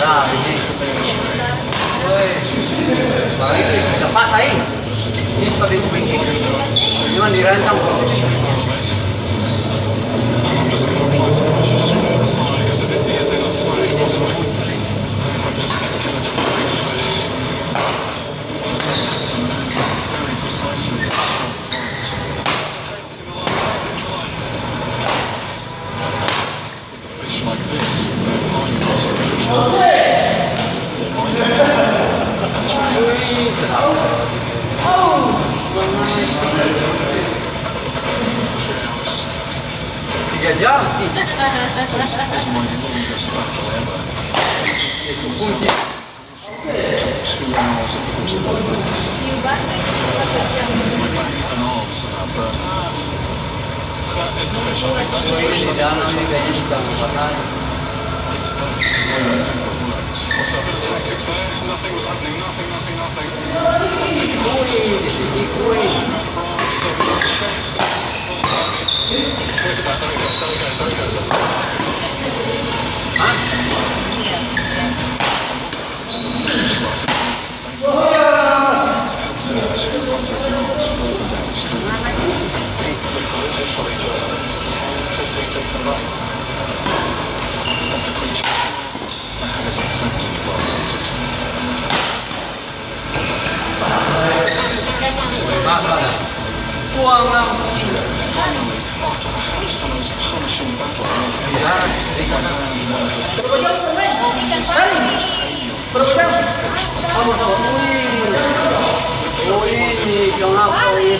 Nah, ini. Woi. Bang itu cepat aing. Ini sudah begini. Cuma dirancang posisi. Jam.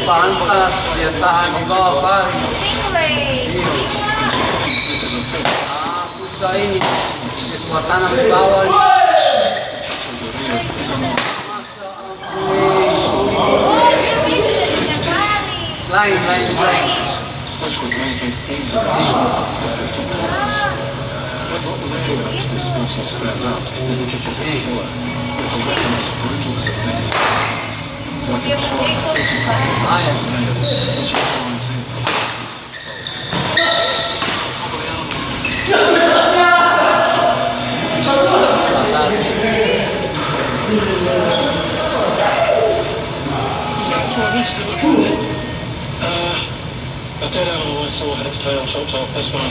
Pantas dia tahan di bawah Paris. Ah, susah ini. Di semua tanah di bawah. Lain. Dia ikut. A dead animal I saw had its tail chopped off. This one.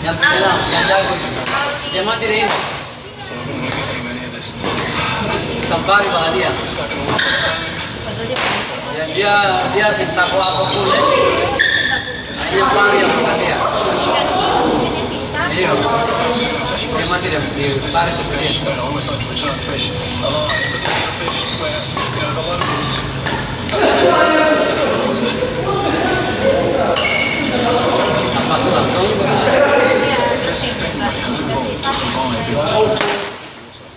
Yang jago, yang mati deh. Kembali bawa dia. Dia cinta ku apapun ya. Hanya pari yang bukan dia. Iya. Dia mati dia pari seperti itu. Apa sudah tahu?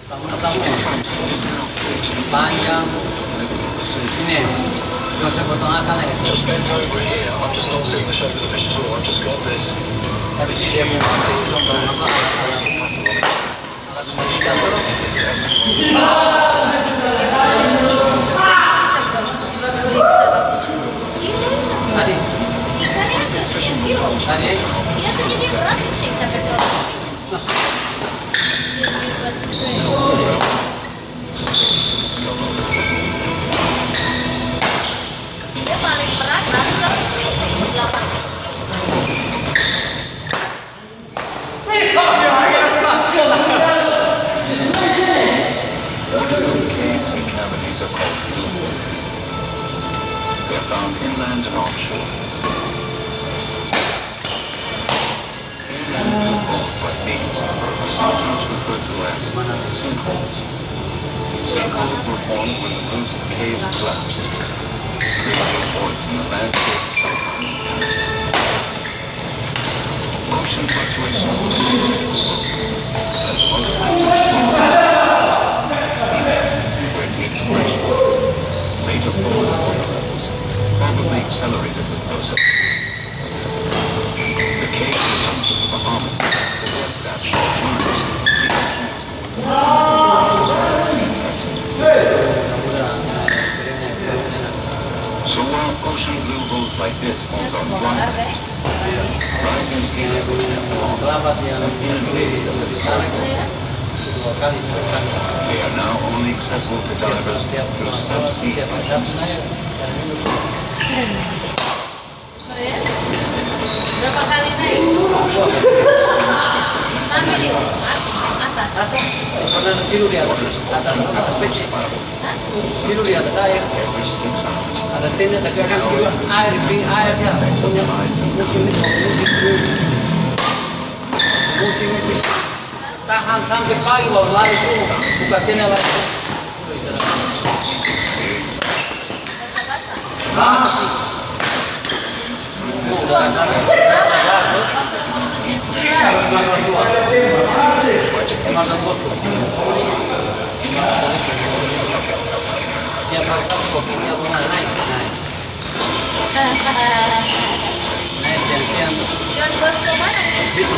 Sama-sama panjang ini Joseph potong akan ya tapi dia mau apa tadi ikannya 100 kilo tadi dia saja dia berat sih sampai 100 dia paling berat lah kan 8. They are found inland and offshore. Inland is caused by beams, sometimes referred to as sinkholes. Sinkholes were formed when the roots of caves collapsed, creating voids in the landscape. Ocean fluctuations as most where deep expression later probably accelerated the process. The cave systems of the Bahamas suggest that So while ocean blue boats like this Ya, hold on semoga fire, ada. rising sea levels and storms, Kerabat yang ditarik Ya. dua kali. they are now only accessible to divers Setiap through masalah, subsea. setiap masalah naik. Oh ya? Berapa kali naik? Sampai di atas. Atau pernah tidur di atas PC, Hah? tidur di atas air. Ever since ours, Ada tenda tapi akan tidur air, di air sih. Punya musim itu tahan sampai pagi baru lari tuh buka tenda lagi. Basah-basah. Udah kasar. Waktu umur 17. Semacam bosku. Dia paksa kopinya pernah naik. Naik siang-siang. Yon bos ke mana nih? Gitu.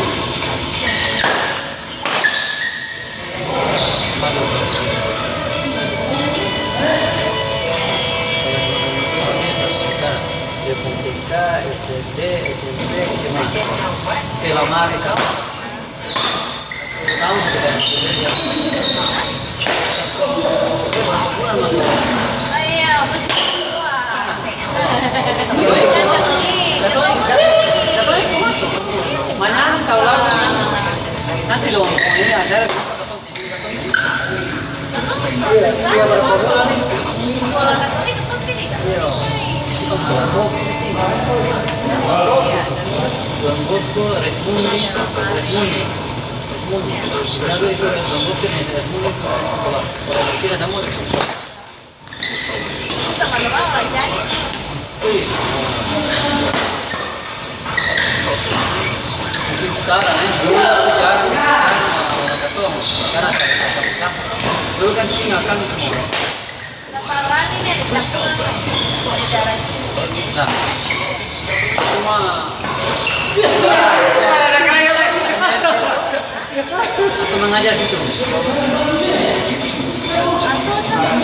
Waduh. TK, SD, SMP, SMA. Setelah mari sama. Tahun sudah bekerja. Bulan masuk. Oh iya, mesti tua. Kan Katolik, Katolik musik lagi. Mana tahu lah. Nanti dong ini acara Katolik Protestan, Katolik. Sekolah Katolik, Katolik ini Katolik. sekolah kopi. Iya, Don Bosco, Resmundi. Lalu itu Don Bosco dan Resmundi sekolah kita sama. kita nggak mau orang jadi sih. Mungkin sekarang dulu jarang ketemu. Sekarang dulu kan Cina kan Lebaran ini ada campuran lagi. Ada darah Cina. nah cuma ada kaya lagi aku mengajar situ Antu sama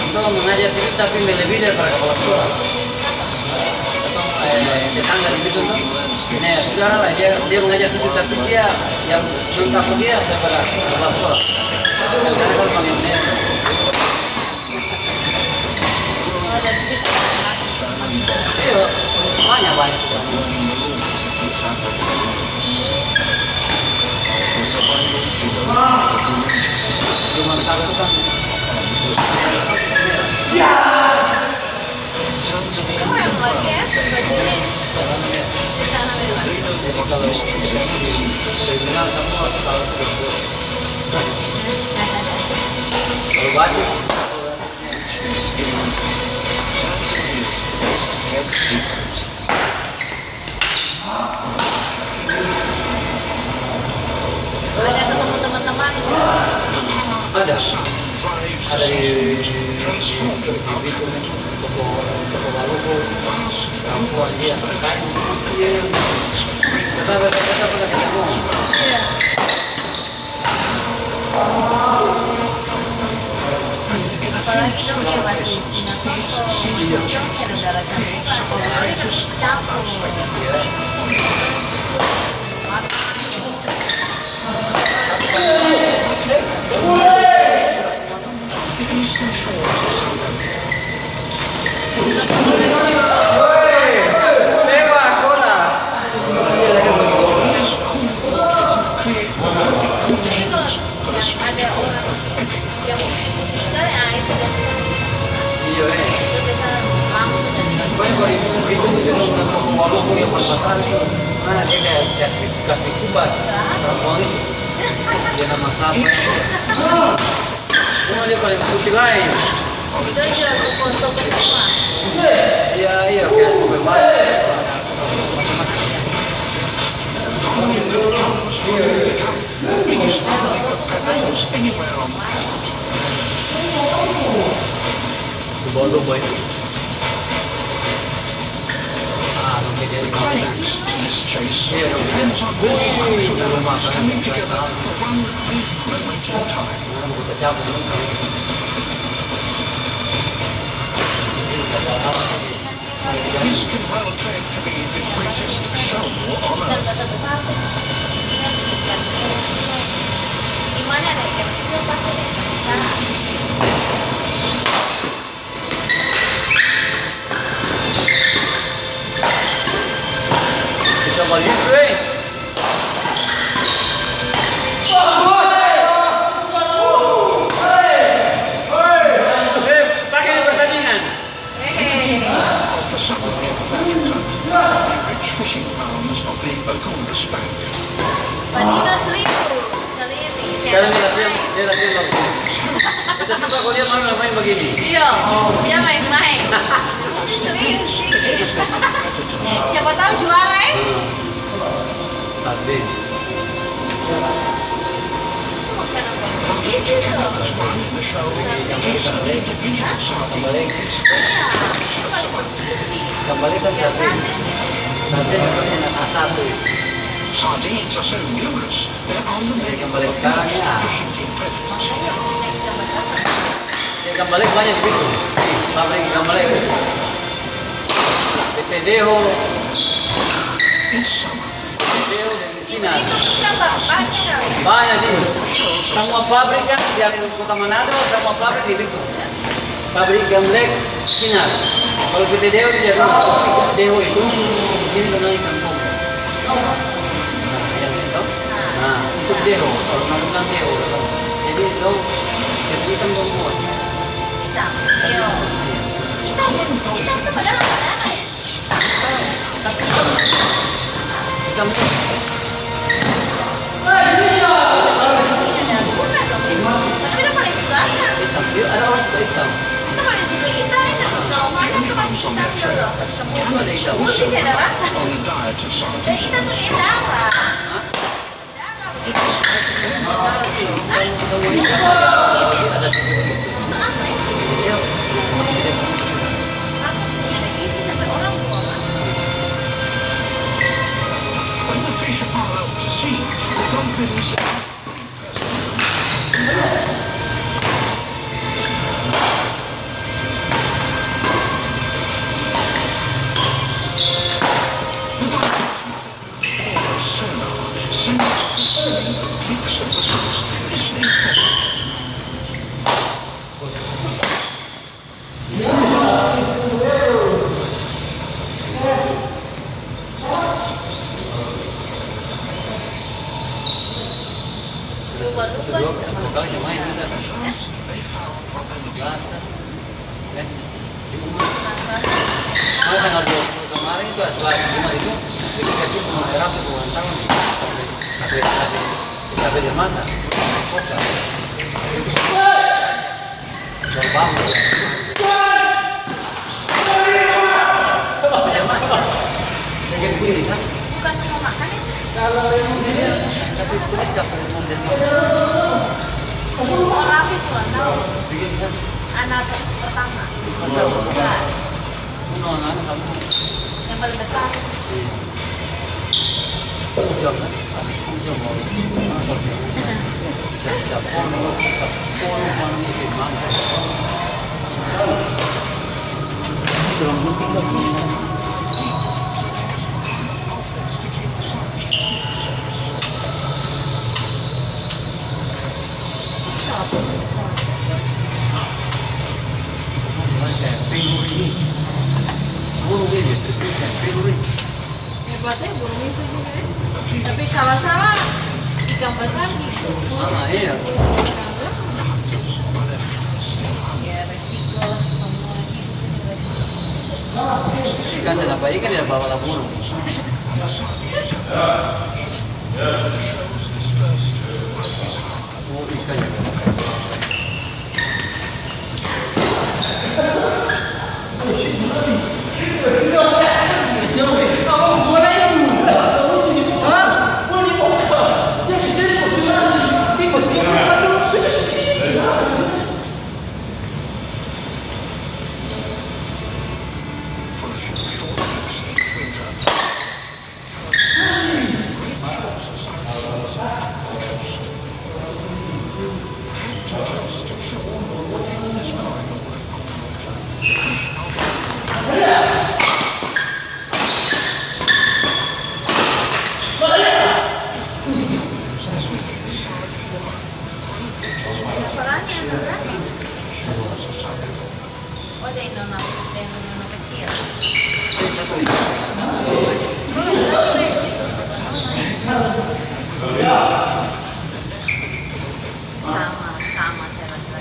untuk mengajar situ tapi lebih daripada kepala sekolah tetangga di situ tuh nah saudara lah dia mengajar situ tapi dia yang mentakut dia daripada kepala sekolah karena kalau panggil dia oh, dari situ. iya banyak cuma satu kan Kamu yang lagi ya bajunya di sana memang. jadi kalau kriminal semua kalau baju Ada ketemu teman-teman. ada di itu toko Maluku perempuan dia kan iya kita pernah ketemu Iya. Apalagi dong dia masih Cina Tempo, masih masih ada darah campuran. Kalau tadi kan campur. Jadi kalau yang ada orang yang putih-putih sekali, itu biasa iya itu biasa langsung dari pokoknya kalau itu toko Maluku yang pasar itu mana dia kayak kasih kubat perempuan itu dia nama siapa cuma dia paling putih lain itu aja toko-toko semua. iya kayak supermarket Toko-toko baju sini semua. bodoh boy mungkin dia Boleh. iya dong dia rumah kan kita cabut Ikan besar-besar tuh. Iya, ikan kecil. Di mana ada ikan kecil pasti ada ikan besar. Bisa balik, weh. Pakai pertandingan. fishing pounds of the Oconda Spaniard. Panino serius kali ini. Sekarang dia lagi lagi. Kita suka kalau dia main begini. Iya, dia main-main. Mesti serius nih. Siapa tahu juara Sabi. Itu makanan Portugis itu. Kembali. Iya, itu paling Portugis sih. Kembali kan Yang sabi. sate. Sabi itu enak satu. Sardines are so numerous, they're on the Jadi menu kembali of sekarang ya. Makanya punya ikan besar. Ya kembali banyak begitu. Pabrik ikan balik. Pedeho. Pedeho dari Cina. Itu ikan banyak kali. Banyak ini. Semua pabrik kan yang di Kota Manado, semua pabrik di situ. Pabrik ikan black Cina. Kalau PT Deho dia Deho itu di sini namanya ikan pong. Oh, Yang itu. Nah, itu Deho. Kalau nama bilang Deho. Jadi itu ikan pong. hitam. Iya. Hitam tuh padahal ada darah ya. Tapi ikan Itu di sini ada guna dong ya. Tapi kita paling suka hitam. hitam. Dia ada orang suka hitam. Kita paling suka hitam itu. Kalau makan tuh pasti hitam dulu. Tapi Itu semua ada hitam. putih sih ada rasa. on the diet of Dan sardines. hitam tuh kayak darah. Hah? Darah begitu. Ada sedikit. Apa ya? Dia tidak Makan sih ada gizi sampai orang tua kan. When the fish are out to sea, the dolphins Lupa-lupa gitu. sekali yang main bener. Biasa. Mana tanggal 20 kemarin itu setelah bunga itu kita kasih bunga merah ke bulan tahun sampai di masa kota bangun bikin tulis Bukan mau makan itu. tapi tulis gak perlu dan Oh, Rafi pulang tahu. bikin kan Anak pertama. masalah Gas. anak sama Yang paling besar. ujang kan habis ujang mau masuk bisa polo mana sih mana dalam gunting lagi Hebatnya burung itu juga ya. Tapi salah-salah ikan besar gitu. iya. Ya resiko lah semua hidup resiko. Ikan senapa ikan dia bawa labur. Oh ikan juga. yang nona kecil. Satu itu. Sama saya rasa.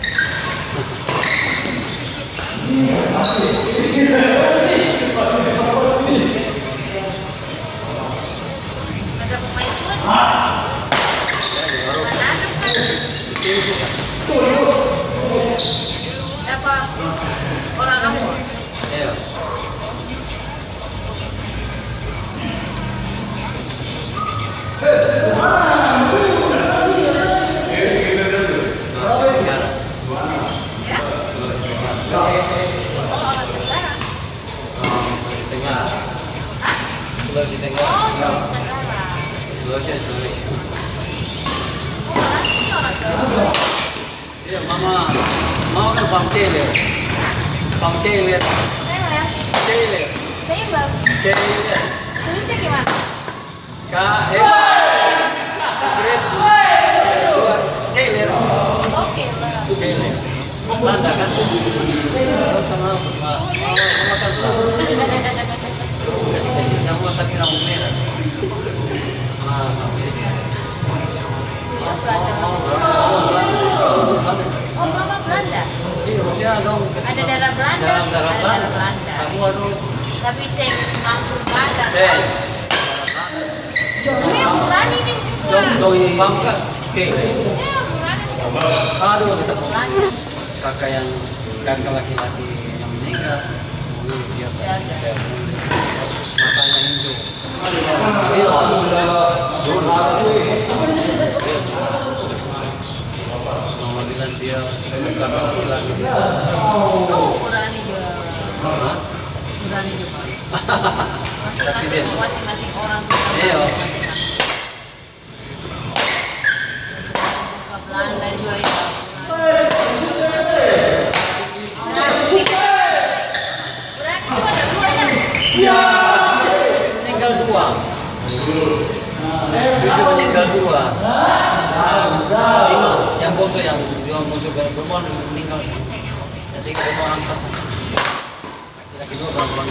Ada pemain pun. Manado kan. Apa orang kamu? Iya. Ya? Oh, orang Tenggara. Tengah. Sulawesi Tengah. Oh, Sulawesi Tenggara. Sulawesi. Oh, ini orang Sulawesi. Iya, mama kan pamceler. Pamceler. Tengok ya. Celer. Tembak. Celer. Tulisnya gimana? K-E. Grade. Celer. Oke, lah. Celer. Belanda kan? Sama kan kecil semua tapi rambut merah. Iya, Belanda maksudnya. Oh, mama Belanda. Iya, maksudnya dong. Ada darah Belanda. Darah Ada darah Belanda. Belanda. Kamu aduh. Tapi saya langsung Belanda. Ya, berani nih. Dong bangka. Oke. Ya, berani. Aduh, kita Belanda. kakak laki-laki yang meninggal. Dia Ya, ya. matanya hijau. Mama bilang dia bukan laki-laki. Oh, berani juga. Hah? Berani juga. Masing-masing orang tuh. Iya. Masing-masing. Buka Belanda juga ya. Berani cuma ada dua kan? Tinggal dua. Tinggal dua. Yang bosnya yang bosnya perempuan meninggal. Jadi kalau orang tak. Laki dua perempuan.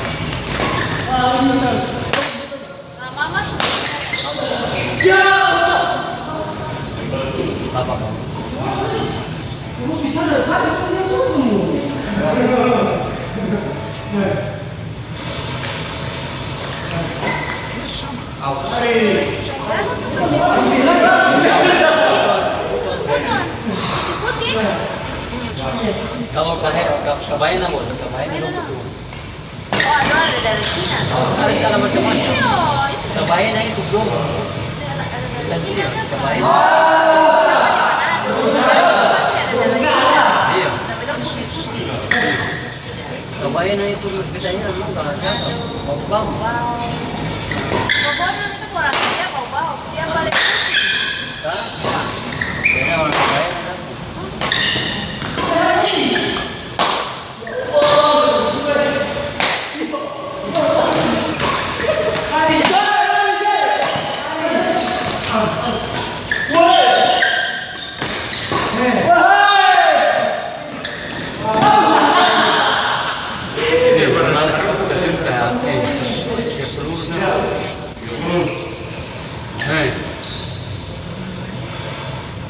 Nah, mama sudah. Apa kamu? Kalau kebayang namun, kebayang dong. Oh, ada dari Cina. Ada segala macam-macam. Iya, itu Kebayang itu dong. dari Cina kan. Kebayang. Sama di Manado. Manado pasti ada dari Cina. Iya. Tapi kan putih-putih. Kebayang itu bedanya memang kalau ada bau. Wow. Pokoknya itu orang dia bau-bau. Dia balik putih. Kan? Beda orang kebayang kan.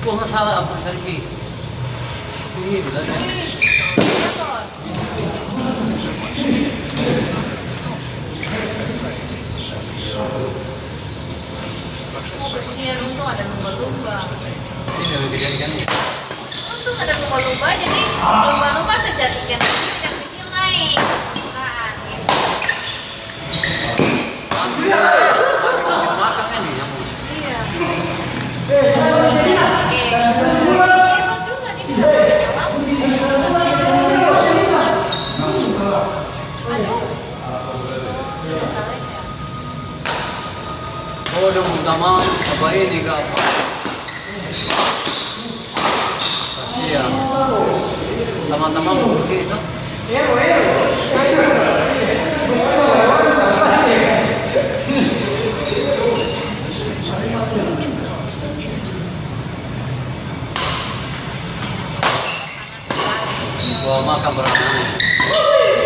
Kok nggak salah apa Sergi? Ini benar kan? Iya, bos. Oh, kesian. Untung ada lumba-lumba. Ini lebih kan? Untung ada lumba-lumba, jadi lumba-lumba kejar ikan kecil naik. Kan, gitu. Makan kan nih yang Iya. Hebat juga dia bisa punya lampu. Aduh. oh udah utama apa ini kak? Kasihan. Teman-teman begitu. Gua makan berapa?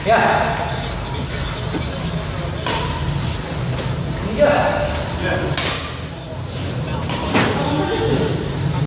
Ya. Ya.